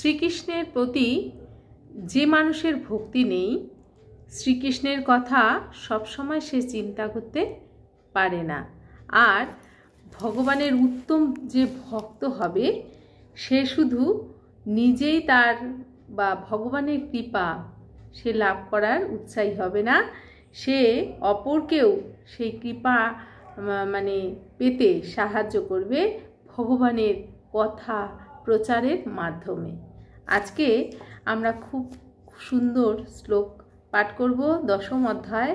শ্রীকৃষ্ণের প্রতি যে মানুষের ভক্তি নেই, শ্রীকৃষ্ণের কথা সবসময় সে চিন্তা করতে পারে না। আর ভগবানের উত্তম যে ভক্ত হবে, সে শুধু নিজেই তার বা ভগবানের কৃপা সে লাভ করার উৎসাহী হবে না, সে অপরকেও সেই কৃপা পেতে সাহায্য করবে ভগবানের কথা প্রচারের মাধ্যমে। আজকে আমরা খুব সুন্দর শ্লোক পাঠ করব। দশম অধ্যায়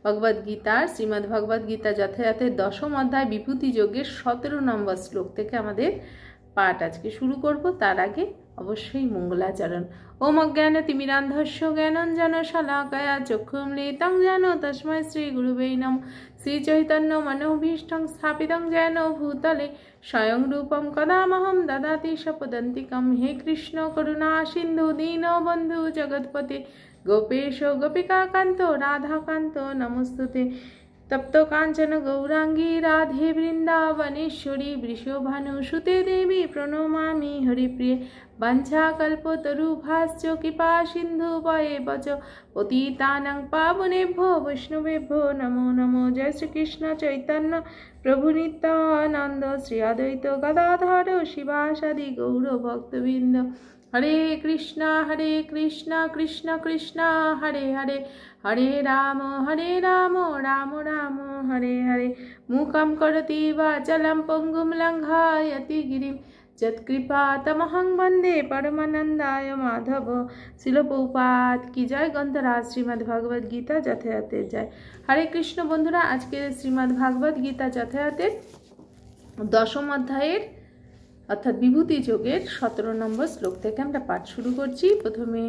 ভগবদ্গীতার, শ্রীমদ্ ভগবদ্গীতা যথাযথের দশম অধ্যায় বিভূতি যোগের 17 নম্বর শ্লোক থেকে আমাদের পাঠ আজকে শুরু করব। তার আগে অবশ্যই মঙ্গলাচরণ। ওম অজ্ঞানতিমিরান্ধস্য জ্ঞানাঞ্জনশলাকয়া চক্ষুমলিतं येन তস্मै শ্রীগুরুবে নমঃ। শ্রীচৈতন্য মনোভীষ্টং স্থাপিतं येन ভূতলে স্বয়ং রূপং কদামহং দদাতি স্বপদান্তিকং। হে কৃষ্ণ করুণা সিন্ধু দীনবন্ধু জগৎপতে গোপেশ গোপিকাকান্ত রাধাকান্ত নমস্তুতে। তপ্ত কাঞ্চন গৌরাঙ্গী রাধে বৃন্দাবনেশ্বরী বৃষভানুসুতে দেবী প্রণমামি হরিপ্রিয়ে। বাঞ্ছাকল্পতরুভ্যশ্চ কৃপা সিন্ধুভ্যেব চ পতিতানাং পাবনেভ্যো বৈষ্ণবেভ্যো নমো নমো। জয় শ্রীকৃষ্ণ চৈতন্য প্রভু নিত্যানন্দ শ্রী অদ্বৈত গদাধর শিবাসাদি গৌর ভক্তবৃন্দ। হরে কৃষ্ণ কৃষ্ণ কৃষ্ণ হরে হরে, হরে রাম রাম রাম হরে হরে। মূকং করোতি বাচালং পঙ্গুং লঙ্ঘয়তি গিরিং যৎকৃপাতমহং বন্দে পরমানন্দায় মাধব। শিল প্রভুপাদ কি জয়। গ্রন্থরাজ শ্রীমদ্ ভগবদ গীতা যথাযথের জয়। হরে কৃষ্ণ বন্ধুরা, আজকে শ্রীমদ্ ভগবদ গীতা যথাযথের দশম অধ্যায়ের অর্থাৎ বিভূতি যোগের 17 নম্বর শ্লোক থেকে আমরা পাঠ শুরু করছি। প্রথমে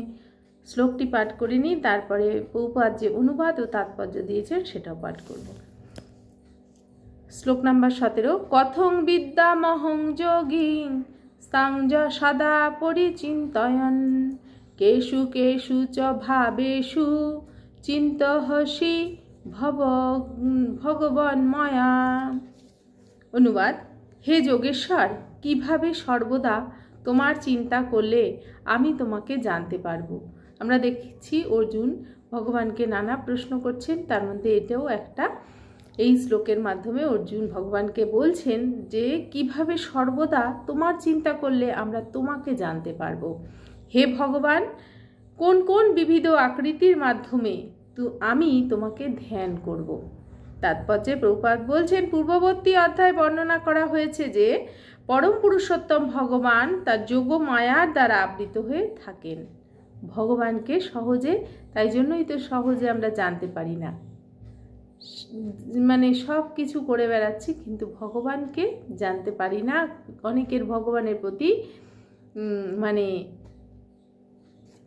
শ্লোকটি পাঠ করে নিই, তারপরে প্রভুপাদ যে অনুবাদ ও তাৎপর্য দিয়েছেন সেটাও পাঠ করব। শ্লোক নাম্বার 17। কথং বিদ্যামহং যোগীং স্তাং সদা পরিচিন্তয়ন কেষু কেষু চ ভাবেষু চিন্তহসি ভগবন্ময়া। অনুবাদ। হে যোগেশ্বর, কিভাবে সর্বদা তোমার চিন্তা করলে আমি তোমাকে জানতে পারবো। আমরা দেখছি অর্জুন ভগবানকে নানা প্রশ্ন করছেন, তার মধ্যে এটাও একটা। এই শ্লোকের মাধ্যমে অর্জুন ভগবানকে বলছেন যে কিভাবে সর্বদা তোমার চিন্তা করলে আমরা তোমাকে জানতে পারবো। হে ভগবান, কোন কোন বিবিধ আকৃতির মাধ্যমে আমি তোমাকে ধ্যান করব। তাৎপর্যে প্রভুপাদ বলছেন, পূর্ববর্তী অধ্যায় বর্ণনা করা হয়েছে যে পরম পুরুষোত্তম ভগবান তার যোগ মায়ার দ্বারা আবৃত হয়ে থাকেন। ভগবানকে সহজে, তাই জন্যই তো সহজে আমরা জানতে পারি না, সব কিছু করে বেড়াচ্ছি কিন্তু ভগবানকে জানতে পারি না। অনেকের ভগবানের প্রতি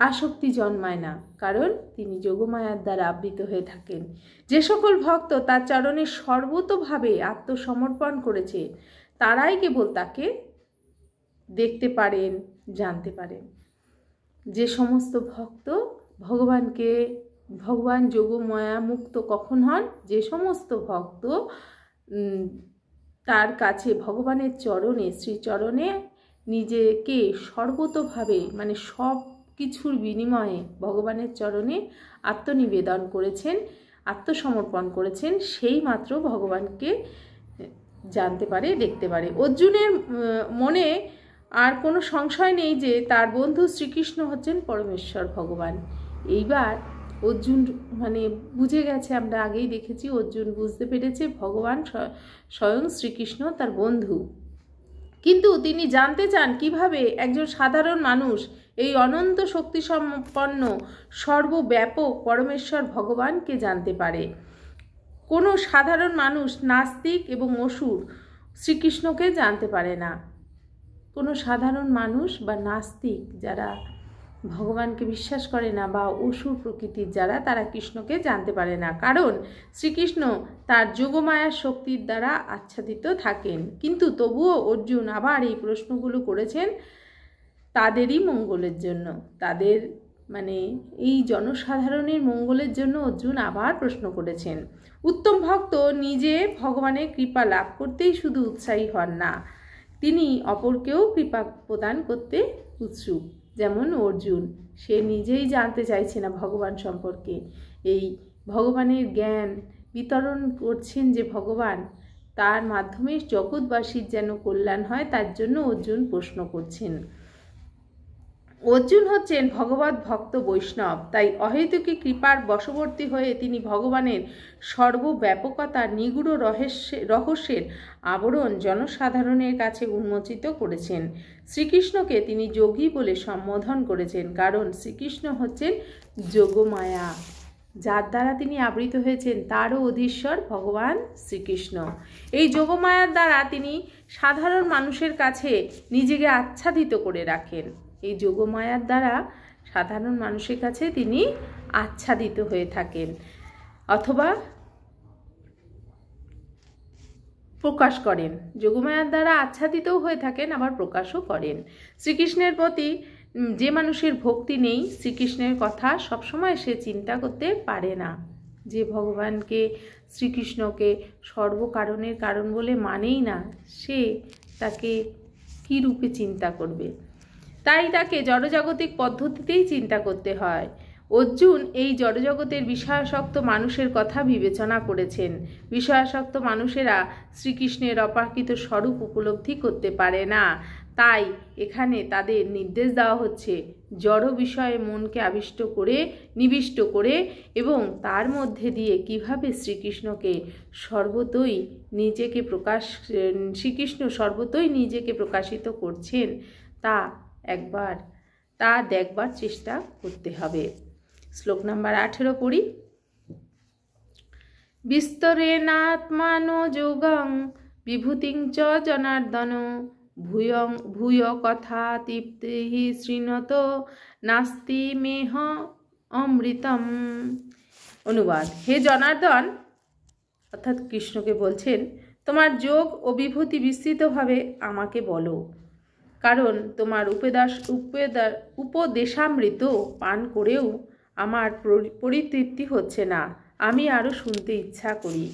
আসক্তি জন্মায় না, কারণ তিনি যোগমায়ার দ্বারা আবৃত হয়ে থাকেন। যে সকল ভক্ত তার চরণে সর্বতোভাবে আত্মসমর্পণ করেছে তারাই কেবল তাকে দেখতে পারেন, জানতে পারেন। যে সমস্ত ভক্ত ভগবান যোগমায়া মুক্ত কখন হন? যে সমস্ত ভক্ত তার কাছে ভগবানের চরণে, শ্রীচরণে নিজেকে সর্বতোভাবে সব কিছুর বিনিময়ে ভগবানের চরণে আত্মনিবেদন করেছেন, আত্মসমর্পণ করেছেন, সেই মাত্র ভগবানকে জানতে পারে, দেখতে পারে। অর্জুনের মনে আর কোনো সংশয় নেই যে তার বন্ধু শ্রীকৃষ্ণ হচ্ছেন পরমেশ্বর ভগবান। এইবার অর্জুন বুঝে গেছে, আমরা আগেই দেখেছি অর্জুন বুঝতে পেরেছে ভগবান স্বয়ং শ্রীকৃষ্ণ তার বন্ধু। কিন্তু তিনি জানতে চান কিভাবে একজন সাধারণ মানুষ এই অনন্ত শক্তি সম্পন্ন সর্বব্যাপক পরমেশ্বর ভগবানকে জানতে পারে। কোনো সাধারণ মানুষ, নাস্তিক এবং অসুর শ্রীকৃষ্ণকে জানতে পারে না। কোনো সাধারণ মানুষ বা নাস্তিক যারা ভগবানকে বিশ্বাস করে না বা অসুর প্রকৃতির যারা, তারা কৃষ্ণকে জানতে পারে না, কারণ শ্রীকৃষ্ণ তার যোগমায়ার শক্তির দ্বারা আচ্ছাদিত থাকেন। কিন্তু তবুও অর্জুন আবার এই প্রশ্নগুলো করেছেন তাদেরই মঙ্গলের জন্য, তাদের এই জনসাধারণের মঙ্গলের জন্য অর্জুন আবার প্রশ্ন করেছেন। উত্তম ভক্ত নিজে ভগবানের কৃপা লাভ করতেই শুধু উৎসাহী হন না, তিনি অপরকেও কৃপা প্রদান করতে উৎসুক। যেমন অর্জুন, সে নিজেই জানতে চাইছে না ভগবান সম্পর্কে, এই ভগবানের জ্ঞান বিতরণ করছেন যে ভগবান, তার মাধ্যমে জগৎবাসীর যেন কল্যাণ হয় তার জন্য অর্জুন প্রশ্ন করছেন। অর্জুন হচ্ছেন ভগবত ভক্ত বৈষ্ণব, তাই অহেতুকী কৃপার বশবর্তী হয়ে তিনি ভগবানের সর্বব্যাপকতার নিগূঢ় রহস্যের আবরণ জনসাধারণের কাছে উন্মোচিত করেছেন। শ্রীকৃষ্ণকে তিনি যোগী বলে সম্বোধন করেছেন, কারণ শ্রীকৃষ্ণ হচ্ছেন যোগমায়া, যার দ্বারা তিনি আবৃত হয়েছেন তারও অধীশ্বর ভগবান শ্রীকৃষ্ণ। এই যোগমায়ার দ্বারা তিনি সাধারণ মানুষের কাছে নিজেকে আচ্ছাদিত করে রাখেন। এই যোগমায়ার দ্বারা সাধারণ মানুষের কাছে তিনি আচ্ছাদিত হয়ে থাকেন অথবা প্রকাশ করেন। যোগমায়ার দ্বারা আচ্ছাদিতও হয়ে থাকেন, আবার প্রকাশও করেন। শ্রীকৃষ্ণের প্রতি যে মানুষের ভক্তি নেই, শ্রীকৃষ্ণের কথা সবসময় সে চিন্তা করতে পারে না। যে ভগবানকে, শ্রীকৃষ্ণকে সর্বকারণের কারণ বলে মানেই না, সে তাকে কী রূপে চিন্তা করবে? তাই তাকে জড়জাগতিক পদ্ধতিতেই চিন্তা করতে হয়। অর্জুন এই জড়জগতের বিষয়াসক্ত মানুষের কথা বিবেচনা করেছেন। বিষয়াসক্ত মানুষেরা শ্রীকৃষ্ণের অপ্রাকৃত স্বরূপ উপলব্ধি করতে পারে না, তাই এখানে তাদের নির্দেশ দেওয়া হচ্ছে জড় বিষয়ে মনকে নিবিষ্ট করে এবং তার মধ্যে দিয়ে কিভাবে শ্রীকৃষ্ণ সর্বতই নিজেকে প্রকাশিত করছেন তা দেখবার চেষ্টা করতে হবে। শ্লোক নাম্বার 18 পড়ি। বিস্তরেণাত্মানো যোগং বিভূতিং চ জনার্দন ভূয় কথা তৃপ্তিঃ শৃণুত নাস্তি মেহ অমৃতম। অনুবাদ: হে জনার্দন, অর্থাৎ কৃষ্ণকে বলছেন, তোমার যোগ ও বিভূতি বিস্তৃতভাবে আমাকে বলো, কারণ তোমার উপদেশামৃত পান করেও আমার পরিতৃপ্তি হচ্ছে না, আমি আরও শুনতে ইচ্ছা করি।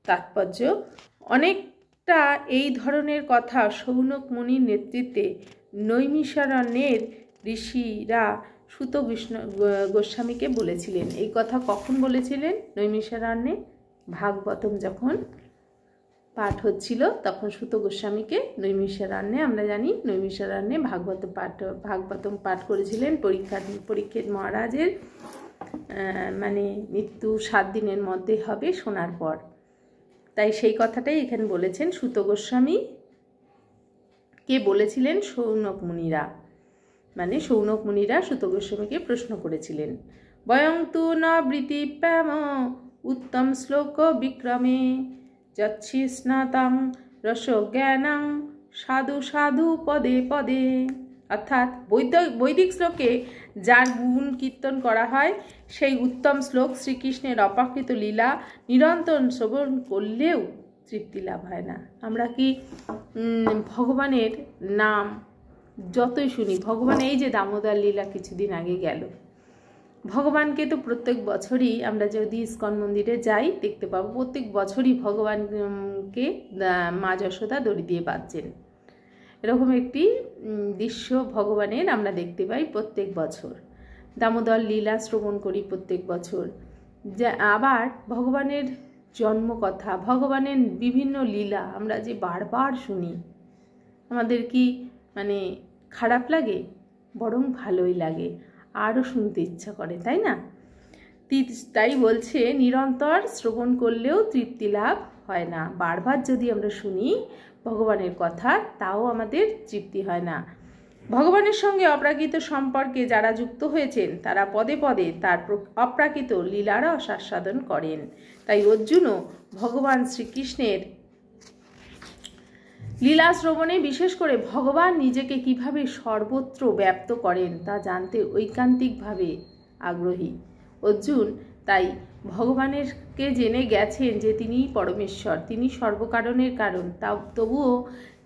তাৎপর্য: অনেকটা এই ধরনের কথা শৌনক মুনির নেতৃত্বে নৈমিষারণ্যের ঋষিরা সুত গোস্বামীকে বলেছিলেন। এই কথা কখন বলেছিলেন? নৈমিষারণ্যে ভাগবতম যখন পাঠ হচ্ছিল তখন সুত গোস্বামীকে নৈমিষারণ্যে, আমরা জানি নৈমিষারণ্যে ভাগবতম পাঠ করেছিলেন পরীক্ষিত মহারাজের মানে মৃত্যু 7 দিনের মধ্যে হবে শোনার পর। তাই সেই কথাটাই এখানে বলেছেন। সুত গোস্বামী কে বলেছিলেন? শৌনক মুনিরা, মানে শৌনক মুনিরা সুত গোস্বামীকে প্রশ্ন করেছিলেন। বয়ং তু ন বৃত্তিপ্যাম উত্তম শ্লোক বিক্রমে যচ্ছি স্নাতাং রসজ্ঞানাং সাধু সাধু পদে পদে। অর্থাৎ বৈদিক শ্লোকে যার গুণ কীর্তন করা হয়, সেই উত্তম শ্লোক শ্রীকৃষ্ণের অপ্রাকৃত লীলা নিরন্তর শ্রবণ করলেও তৃপ্তি লাভ হয় না। আমরা কি ভগবানের নাম যতই শুনি, ভগবান এই যে দামোদর লীলা কিছুদিন আগে গেল, ভগবানকে তো প্রত্যেক বছরই আমরা যদি ইস্কন মন্দিরে যাই দেখতে পাবো, প্রত্যেক বছরই ভগবানকে মা যশোদা দড়ি দিয়ে বাঁধছেন। এরকম একটি দৃশ্য ভগবানের আমরা দেখতে পাই প্রত্যেক বছর। দামোদর লীলা শ্রবণ করি প্রত্যেক বছর। আবার ভগবানের জন্মকথা, ভগবানের বিভিন্ন লীলা আমরা যে বারবার শুনি, আমাদের কি মানে খারাপ লাগে? বরং ভালোই লাগে, আরও শুনতে ইচ্ছা করে, তাই না? তাই বলছে নিরন্তর শ্রবণ করলেও তৃপ্তি লাভ হয় না। বারবার যদি আমরা শুনি ভগবানের কথা, তাও আমাদের তৃপ্তি হয় না। ভগবানের সঙ্গে অপ্রাকৃত সম্পর্কে যারা যুক্ত হয়েছেন তারা পদে পদে তার অপ্রাকৃত লীলার আস্বাদন করেন। তাই অর্জুনও ভগবান শ্রীকৃষ্ণের লীলা শ্রবণে, বিশেষ করে ভগবান নিজেকে কিভাবে সর্বত্র ব্যপ্ত করেন তা জানতে ঐকান্তিকভাবে আগ্রহী। অর্জুন তাই ভগবানেরকে জেনে গেছেন যে তিনি পরমেশ্বর, তিনি সর্বকারণের কারণ, তবুও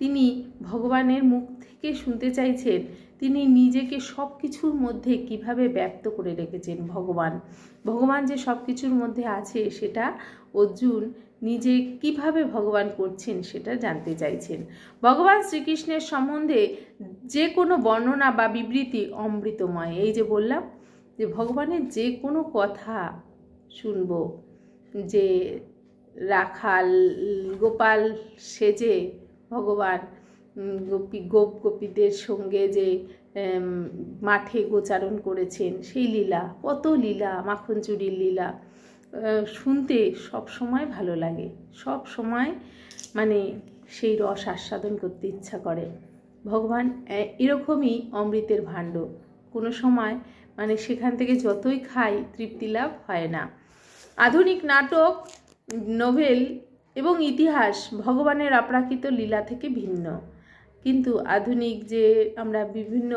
তিনি ভগবানের মুখ থেকে শুনতে চাইছেন তিনি নিজেকে সব কিছুর মধ্যে কিভাবে ব্যপ্ত করে রেখেছেন। ভগবান যে সব কিছুর মধ্যে আছে সেটা অর্জুন নিজে কিভাবে ভগবান করছেন সেটা জানতে চাইছেন। ভগবান শ্রীকৃষ্ণের সম্বন্ধে যে কোনো বর্ণনা বা বিবৃতি অমৃতময়। এই যে বললাম যে ভগবানের যে কোনো কথা শুনব, যে রাখাল গোপাল সেজে ভগবান গোপীদের সঙ্গে যে মাঠে গোচারণ করেছেন, সেই লীলা, কত লীলা, মাখন চুরির লীলা শুনতে সব সময় ভালো লাগে, সব সময় মানে সেই রস আস্বাদন করতে ইচ্ছা করে। ভগবান এরকমই অমৃতের ভাণ্ড, কোনো সময় মানে সেখান থেকে যতই খাই তৃপ্তি লাভ হয় না। আধুনিক নাটক, নোভেল এবং ইতিহাস ভগবানের অপ্রাকৃত লীলা থেকে ভিন্ন, কিন্তু আধুনিক যে আমরা বিভিন্ন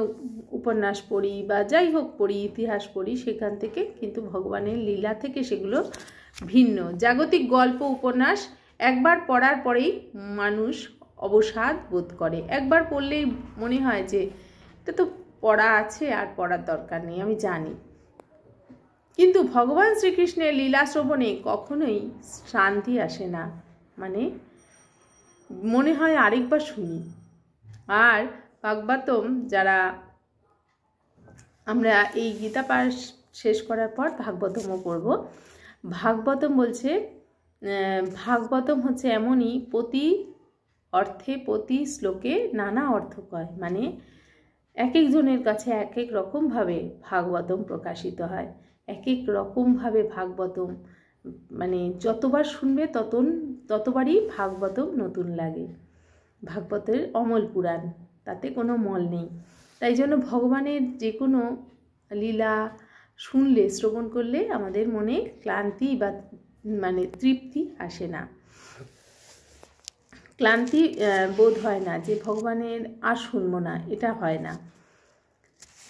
উপন্যাস পড়ি বা যাই হোক পড়ি, ইতিহাস পড়ি, সেখান থেকে কিন্তু ভগবানের লীলা থেকে সেগুলো ভিন্ন। জাগতিক গল্প উপন্যাস একবার পড়ার পরেই মানুষ অবসাদ বোধ করে, একবার পড়লেই মনে হয় যে এটা তো পড়া আছে, আর পড়ার দরকার নেই, আমি জানি। কিন্তু ভগবান শ্রীকৃষ্ণের লীলা শ্রবণে কখনোই শান্তি আসে না, মানে মনে হয় আরেকবার শুনি। আর ভাগবতম, যারা আমরা এই গীতা পাঠ শেষ করার পর ভাগবতমও পড়ব। ভাগবতম বলছে, ভাগবতম হচ্ছে এমনই প্রতি অর্থে প্রতি শ্লোকে নানা অর্থ কয়, মানে এক একজনের কাছে এক এক রকমভাবে ভাগবতম প্রকাশিত হয়, এক এক রকমভাবে ভাগবতম, মানে যতবার শুনবে ততবারই ভাগবতম নতুন লাগে। ভাগবতের অমল পুরাণ, তাতে কোনো মল নেই। তাই জন্য ভগবানের যে কোনো লীলা শুনলে, শ্রবণ করলে আমাদের মনে ক্লান্তি বা মানে তৃপ্তি আসে না, ক্লান্তি বোধ হয় না যে ভগবানের আর শুনবো না, এটা হয় না।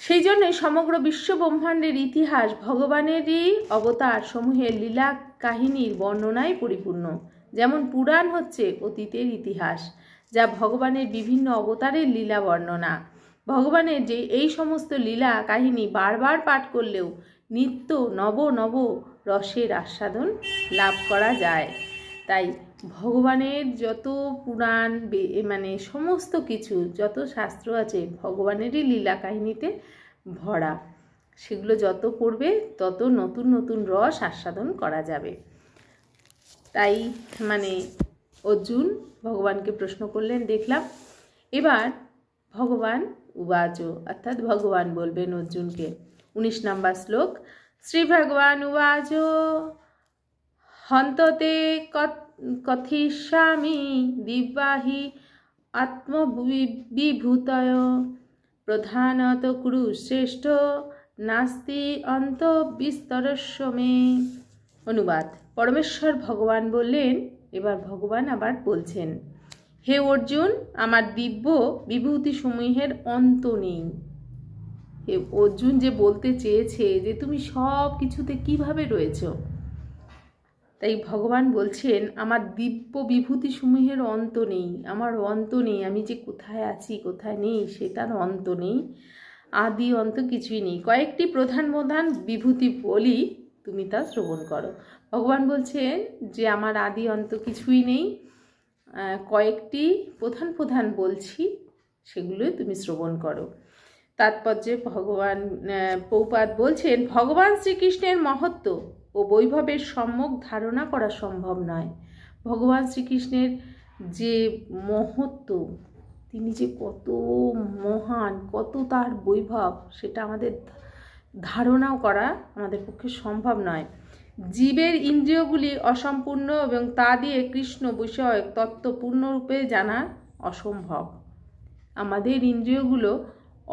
সেই জন্য সমগ্র বিশ্ব ব্রহ্মাণ্ডের ইতিহাস ভগবানেরই অবতার সমূহের লীলা কাহিনীর বর্ণনায় পরিপূর্ণ। যেমন পুরাণ হচ্ছে অতীতের ইতিহাস, যা ভগবানের বিভিন্ন অবতারের লীলা বর্ণনা। ভগবানের যে এই সমস্ত লীলা কাহিনী বারবার পাঠ করলেও নিত্য নব নব রসের আস্বাদন লাভ করা যায়। তাই ভগবানের যত পুরাণ, মানে সমস্ত কিছু, যত শাস্ত্র আছে ভগবানেরই লীলা কাহিনীতে ভরা, সেগুলো যত পড়বে তত নতুন নতুন রস আস্বাদন করা যাবে। তাই মানে অর্জুন ভগবানকে প্রশ্ন করলেন, দেখলাম। এবার ভগবান উবাচ, অর্থাৎ ভগবান বলবেন অর্জুনকে। 19 নম্বর শ্লোক। শ্রী ভগবান উবাচ, হন্ততে কথিষ্যামি দিব্যাহি আত্মবিভূতয় প্রধানত কুরু শ্রেষ্ঠ নাস্তি অন্ত বিস্তরস্য মে। অনুবাদ। পরমেশ্বর ভগবান বললেন, এবার ভগবান আবার বলছেন, হে অর্জুন, আমার দিব্য বিভূতি সমূহের অন্ত নেই। হে অর্জুন যে বলতে চেয়েছে যে তুমি সব কিছুতে কিভাবে রয়েছ, তাই ভগবান বলছেন আমার দিব্য বিভূতি সমূহের অন্ত নেই, আমার অন্ত নেই, আমি যে কোথায় আছি কোথায় নেই সেটার অন্ত নেই, আদি অন্ত কিছুই নেই। কয়েকটি প্রধান প্রধান বিভূতি বলি, তুমি তা শ্রবণ করো। ভগবান বলছেন যে আমার আদি অন্ত কিছুই নেই, কয়েকটি প্রধান প্রধান বলছি, সেগুলোই তুমি শ্রবণ করো। তাৎপর্যে ভগবান পৌপাদ বলছেন, ভগবান শ্রীকৃষ্ণের মহত্ব ও বৈভবের সম্যক ধারণা করা সম্ভব নয়। ভগবান শ্রীকৃষ্ণের যে মহত্ব, তিনি যে কত মহান, কত তার বৈভব, সেটা আমাদের ধারণাও করা আমাদের পক্ষে সম্ভব নয়। জীবের ইন্দ্রিয়গুলি অসম্পূর্ণ এবং তা দিয়ে কৃষ্ণ বিষয়ক তত্ত্ব পূর্ণরূপে জানা অসম্ভব। আমাদের ইন্দ্রিয়গুলো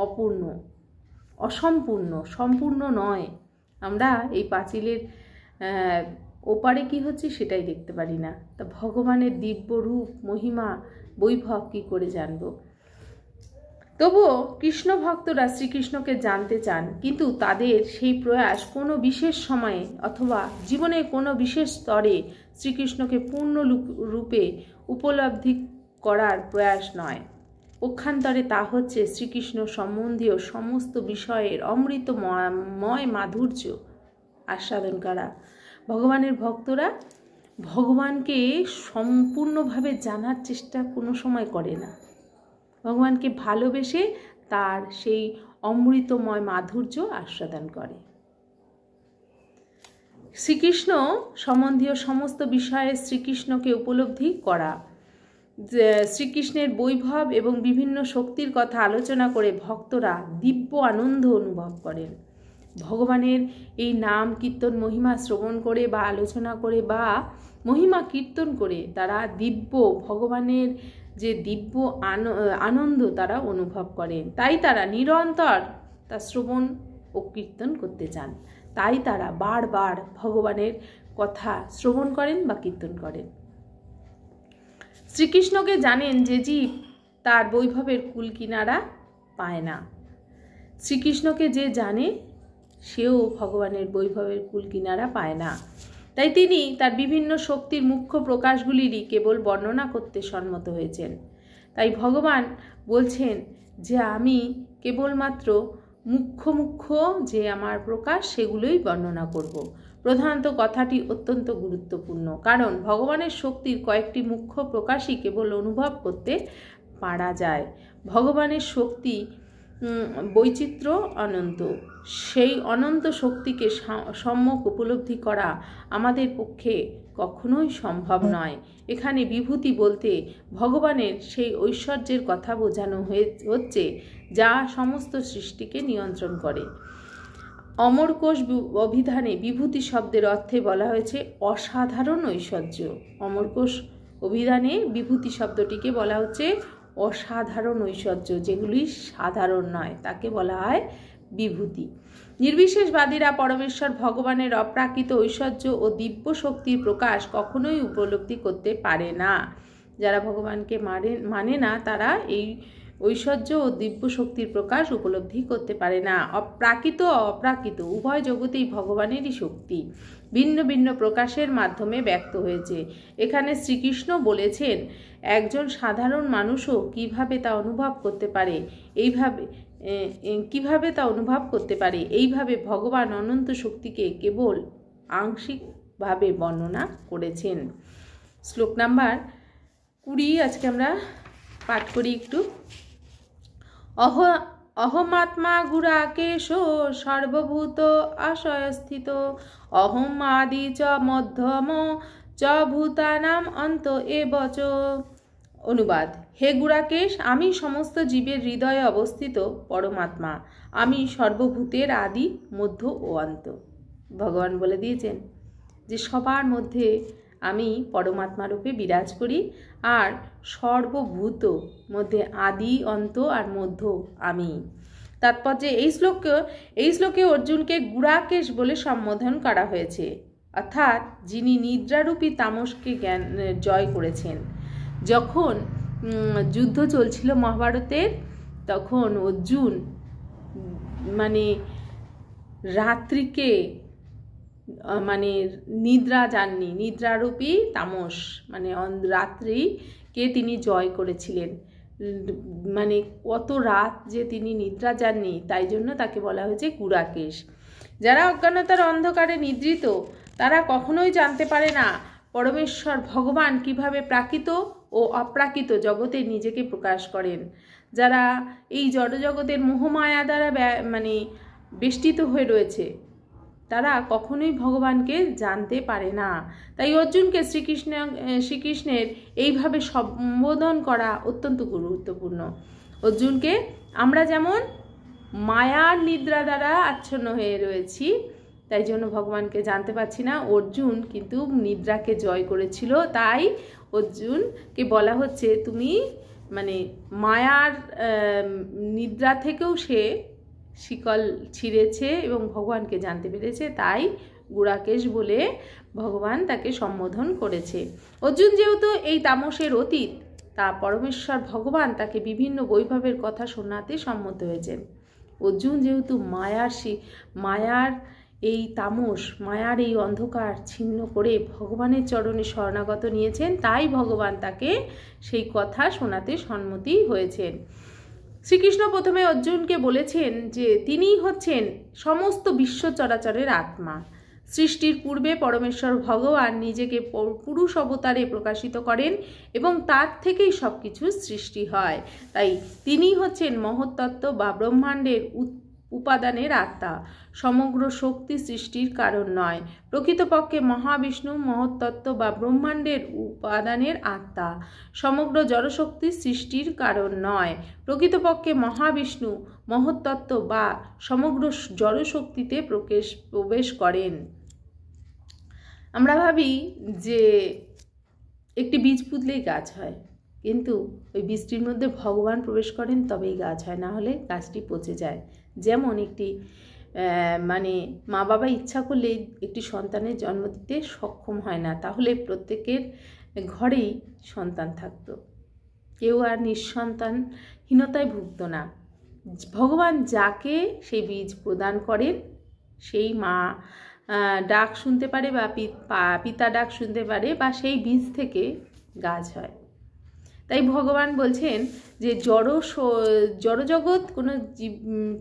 অপূর্ণ, অসম্পূর্ণ, সম্পূর্ণ নয়। আমরা এই পাঁচিলের ওপারে কি হচ্ছে সেটাই দেখতে পারি না, তা ভগবানের দিব্য রূপ, মহিমা, বৈভব কি করে জানব? তবুও কৃষ্ণ ভক্তরা শ্রীকৃষ্ণকে জানতে চান, কিন্তু তাদের সেই প্রয়াস কোনো বিশেষ সময়ে অথবা জীবনের কোনো বিশেষ স্তরে শ্রীকৃষ্ণকে পূর্ণ রূপে উপলব্ধি করার প্রয়াস নয়। পক্ষান্তরে তা হচ্ছে শ্রীকৃষ্ণ সম্বন্ধীয় সমস্ত বিষয়ের অমৃতময় মাধুর্য আস্বাদন করা। ভগবানের ভক্তরা ভগবানকে সম্পূর্ণভাবে জানার চেষ্টা কোনো সময় করে না। ভগবানকে ভালোবেসে তার সেই অমৃতময় মাধুর্য আস্বাদন করে। শ্রীকৃষ্ণ সম্বন্ধীয় সমস্ত বিষয়ে শ্রীকৃষ্ণকে উপলব্ধি করা, শ্রীকৃষ্ণের বৈভব এবং বিভিন্ন শক্তির কথা আলোচনা করে ভক্তরা দিব্য আনন্দ অনুভব করেন। ভগবানের এই নাম কীর্তন মহিমা শ্রবণ করে বা আলোচনা করে বা মহিমা কীর্তন করে তারা দিব্য ভগবানের যে দিব্য আনন্দ তারা অনুভব করেন। তাই তারা নিরন্তর তা শ্রবণ ও কীর্তন করতে চান। তাই তারা বারবার ভগবানের কথা শ্রবণ করেন বা কীর্তন করেন। শ্রীকৃষ্ণকে জানেন যে জীব তার বৈভবের কুল কিনারা পায় না। শ্রীকৃষ্ণকে যে জানে সেও ভগবানের বৈভবের কুল কিনারা পায় না। তাই তিনি তার বিভিন্ন শক্তির মুখ্য প্রকাশগুলিরই কেবল বর্ণনা করতে সম্মত হয়েছেন। তাই ভগবান বলছেন যে আমি কেবলমাত্র মুখ্য যে আমার প্রকাশ সেগুলোই বর্ণনা করব। প্রধানত কথাটি অত্যন্ত গুরুত্বপূর্ণ, কারণ ভগবানের শক্তির কয়েকটি মুখ্য প্রকাশই কেবল অনুভব করতে পারা যায়। ভগবানের শক্তি বৈচিত্র্য অনন্ত। সেই অনন্ত শক্তিকে সম্যক উপলব্ধি করা আমাদের পক্ষে কখনোই সম্ভব নয়। এখানে বিভূতি বলতে ভগবানের সেই ঐশ্বর্যের কথা বোঝানো হচ্ছে যা সমস্ত সৃষ্টিকে নিয়ন্ত্রণ করে। অমরকোষ অভিধানে বিভূতি শব্দের অর্থে বলা হয়েছে অসাধারণ ঐশ্বর্য। অমরকোষ অভিধানে বিভূতি শব্দটিকে বলা হচ্ছে অসাধারণ ঐশ্বর্য, যেগুলি সাধারণ নয় তাকে বলা হয় বিভূতি। নির্বিশেষবাদীরা পরমেশ্বর ভগবানের অপ্রাকৃত ঐশ্বর্য ও দিব্য শক্তির প্রকাশ কখনোই উপলব্ধি করতে পারে না। যারা ভগবানকে মানে না তারা এই ঐশ্বর্য ও দিব্য শক্তির প্রকাশ উপলব্ধি করতে পারে না। প্রাকৃত ও অপ্রাকৃত উভয় জগতেই ভগবানেরই শক্তি ভিন্ন ভিন্ন প্রকাশের মাধ্যমে ব্যক্ত হয়েছে। এখানে শ্রীকৃষ্ণ বলেছেন একজন সাধারণ মানুষও কিভাবে তা অনুভব করতে পারে। এইভাবে ভগবান অনন্ত শক্তিকে কেবল আংশিকভাবে বর্ণনা করেছেন। শ্লোক নাম্বার 20 আজকে আমরা পাঠ করি একটু। অহমাত্মা গুরাকেশ সর্বভূত আশয়স্থিত অহম আদি চ মধ্যম চ ভূতানাম অন্ত এবচ। অনুবাদ: হে গুরাকেশ, আমি সমস্ত জীবের হৃদয়ে অবস্থিত পরমাত্মা, আমি সর্বভূতের আদি মধ্য ও অন্ত। ভগবান বলে দিয়েছেন যে সবার মধ্যে আমি পরমাত্মা রূপে বিরাজ করি, আর সর্বভূত মধ্যে আদি অন্ত আর মধ্য আমি। তাৎপর্যে এই শ্লোকে অর্জুনকে গুরাকেশ বলে সম্বোধন করা হয়েছে, অর্থাৎ যিনি নিদ্রারূপী তামসকে জয় করেছেন। যখন যুদ্ধ চলছিল মহাভারতের, তখন অর্জুন রাত্রিকে নিদ্রা যাননি, নিদ্রারূপী তামস রাত্রিকে তিনি জয় করেছিলেন। কত রাত যে তিনি নিদ্রা যাননি, তাই জন্য তাকে বলা হয়েছে গুরাকেশ। যারা অজ্ঞানতার অন্ধকারে নিদ্রিত তারা কখনোই জানতে পারে না পরমেশ্বর ভগবান কিভাবে প্রাকৃত ও অপ্রাকৃত জগতে নিজেকে প্রকাশ করেন। যারা এই জড়জগতের মোহমায়া দ্বারা বেষ্টিত হয়ে রয়েছে তারা কখনোই ভগবানকে জানতে পারে না। তাই অর্জুনকে শ্রীকৃষ্ণের এইভাবে সম্বোধন করা অত্যন্ত গুরুত্বপূর্ণ। অর্জুনকে আমরা যেমন মায়ার নিদ্রা দ্বারা আচ্ছন্ন হয়ে রয়েছি, তাই জন্য ভগবানকে জানতে পারছি না, অর্জুন কিন্তু নিদ্রাকে জয় করেছিল। তাই অর্জুনকে বলা হচ্ছে তুমি মায়ার নিদ্রা থেকেও সে শিকল ছিঁড়েছে এবং ভগবানকে জানতে পেরেছে, তাই গুরাকেশ বলে ভগবান তাকে সম্বোধন করেছে। অর্জুন যেহেতু এই তামসের অতীত, তা পরমেশ্বর ভগবান তাকে বিভিন্ন বৈভবের কথা শোনাতে সম্মত হয়েছেন। অর্জুন যেহেতু মায়ার এই তামস, মায়ার এই অন্ধকার ছিন্ন করে ভগবানের চরণে শরণাগত নিয়েছেন, তাই ভগবান তাকে সেই কথা শোনাতে সম্মতি হয়েছেন। শ্রীকৃষ্ণ প্রথমে অর্জুনকে বলেছেন যে তিনিই হচ্ছেন সমস্ত বিশ্ব চরাচরের আত্মা। সৃষ্টির পূর্বে পরমেশ্বর ভগবান নিজেকে পুরুষ অবতারে প্রকাশিত করেন এবং তার থেকেই সব কিছু সৃষ্টি হয়। তাই তিনি হচ্ছেন মহত্তত্ত্ব বা ব্রহ্মাণ্ডের উপাদানের আত্মা, সমগ্র শক্তি সৃষ্টির কারণ নয়। প্রকৃতপক্ষে মহাবিষ্ণু মহত্তত্ত্ব বা ব্রহ্মাণ্ডের উপাদানের আত্মা, সমগ্র জড়শক্তি সৃষ্টির কারণ নয়। প্রকৃতপক্ষে মহাবিষ্ণু মহত্তত্ত্ব বা সমগ্র জড়শক্তিতে প্রবেশ করেন। আমরা ভাবি যে একটি বীজ পুঁতলেই গাছ হয়, কিন্তু ওই বীজটির মধ্যে ভগবান প্রবেশ করেন তবেই গাছ হয়, না হলে গাছটি পচে যায়। যেমন একটি মা বাবা ইচ্ছা করলেই একটি সন্তানের জন্ম দিতে সক্ষম হয় না, তাহলে প্রত্যেকের ঘরেই সন্তান থাকতো, কেউ আর নিঃসন্তানহীনতায় ভুগত না। ভগবান যাকে সেই বীজ প্রদান করেন সেই মা ডাক শুনতে পারে বা পিতা ডাক শুনতে পারে, বা সেই বীজ থেকে গাছ হয়। তাই ভগবান বলছেন যে জড়জগৎ কোনো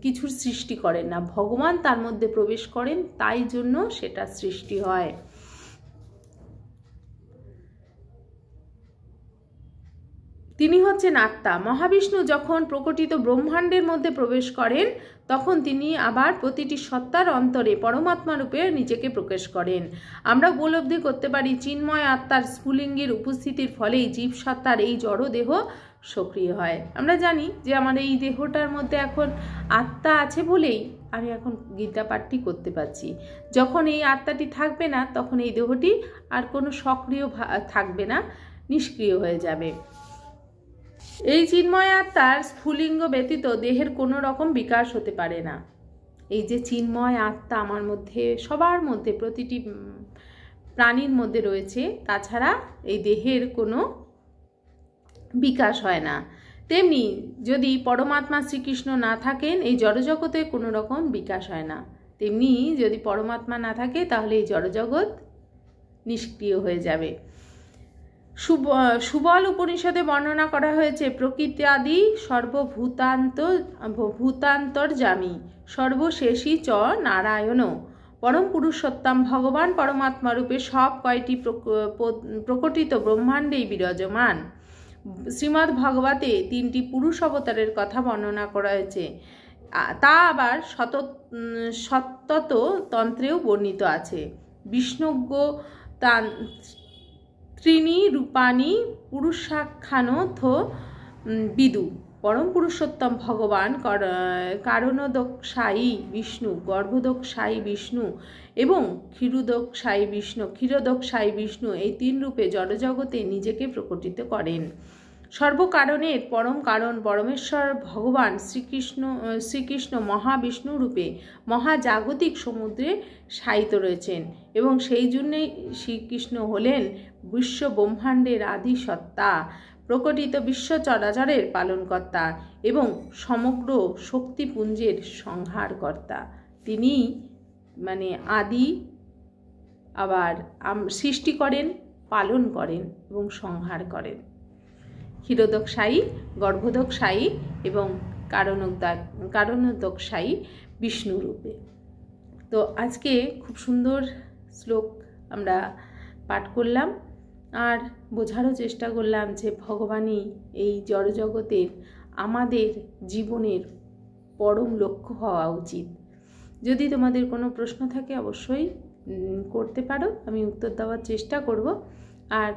কিছুর সৃষ্টি করেন না, ভগবান তার মধ্যে প্রবেশ করেন, তাই জন্য সেটা সৃষ্টি হয়। তিনি হচ্ছেন আত্মা। মহাবিষ্ণু যখন প্রকটিত ব্রহ্মাণ্ডের মধ্যে প্রবেশ করেন তখন তিনি আবার প্রতিটি সত্তার অন্তরে পরমাত্মা রূপে নিজেকে প্রকাশ করেন। আমরা উপলব্ধি করতে পারি চিন্ময় আত্মার স্ফুলিঙ্গের উপস্থিতির ফলেই জীব সত্তার এই জড় দেহ সক্রিয় হয়। আমরা জানি যে আমার এই দেহটার মধ্যে এখন আত্মা আছে বলেই আমি এখন গীতা পাঠটি করতে পারছি। যখন এই আত্মাটি থাকবে না তখন এই দেহটি আর কোনো সক্রিয় থাকবে না, নিষ্ক্রিয় হয়ে যাবে। এই চিন্ময় আত্মার স্ফুলিঙ্গ ব্যতীত দেহের কোনো রকম বিকাশ হতে পারে না। এই যে চিন্ময় আত্মা আমার মধ্যে, সবার মধ্যে, প্রতিটি প্রাণীর মধ্যে রয়েছে, তাছাড়া এই দেহের কোনো বিকাশ হয় না। তেমনি যদি পরমাত্মা শ্রীকৃষ্ণ না থাকেন এই জড়জগতে কোনো রকম বিকাশ হয় না। তেমনি যদি পরমাত্মা না থাকে তাহলে এই জড়জগৎ নিষ্ক্রিয় হয়ে যাবে। সুবল উপনিষদে বর্ণনা করা হয়েছে প্রকৃতি আদি ভূতান্তর্যামী সর্বশেষী চ নারায়ণ পরম পুরুষোত্তম ভগবান পরমাত্মা রূপে সব কয়টি প্রকটিত ব্রহ্মাণ্ডেই বিরাজমান। শ্রীমদ্ ভাগবতে 3টি পুরুষ অবতারের কথা বর্ণনা করা হয়েছে, তা আবার সত্যত তন্ত্রেও বর্ণিত আছে। বিষ্ণুজ্ঞ ত্রিণী রূপাণী পুরুষাখ্যানথ বিদু। পরম পুরুষোত্তম ভগবান কারণোদকশায়ী বিষ্ণু, গর্ভোদকশায়ী বিষ্ণু এবং ক্ষীরোদকশায়ী বিষ্ণু এই 3 রূপে জড়জগতে নিজেকে প্রকটিত করেন। সর্বকারণের পরম কারণ পরমেশ্বর ভগবান শ্রীকৃষ্ণ মহাবিষ্ণু রূপে মহাজাগতিক সমুদ্রে শায়িত রয়েছেন এবং সেই জন্যই শ্রীকৃষ্ণ হলেন বিশ্ব ব্রহ্মাণ্ডের আদি সত্তা, প্রকটিত বিশ্ব চরাচরের পালনকর্তা এবং সমগ্র শক্তিপুঞ্জের সংহারকর্তা। তিনি আদি, আবার সৃষ্টি করেন, পালন করেন এবং সংহার করেন। ক্ষীরোদকশায়ী, গর্ভোদকশায়ী এবং কারণোদকশায়ী বিষ্ণু রূপে। তো আজকে খুব সুন্দর শ্লোক আমরা পাঠ করলাম আর বোঝারও চেষ্টা করলাম যে ভগবানই এই জড়জগতের আমাদের জীবনের পরম লক্ষ্য হওয়া উচিত। যদি তোমাদের কোনো প্রশ্ন থাকে অবশ্যই করতে পারো, আমি উত্তর দেওয়ার চেষ্টা করব। আর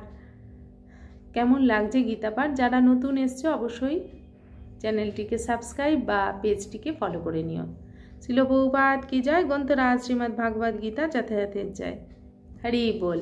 কেমন লাগছে গীতা পাঠ, যারা নতুন এসছে অবশ্যই চ্যানেলটিকে সাবস্ক্রাইব বা পেজটিকে ফলো করে নিও। শিল প্রভুপাদ কি জয়, গ্রন্থরাজ শ্রীমদ্ ভাগবত গীতা যথাযথের জয়। হরি বল।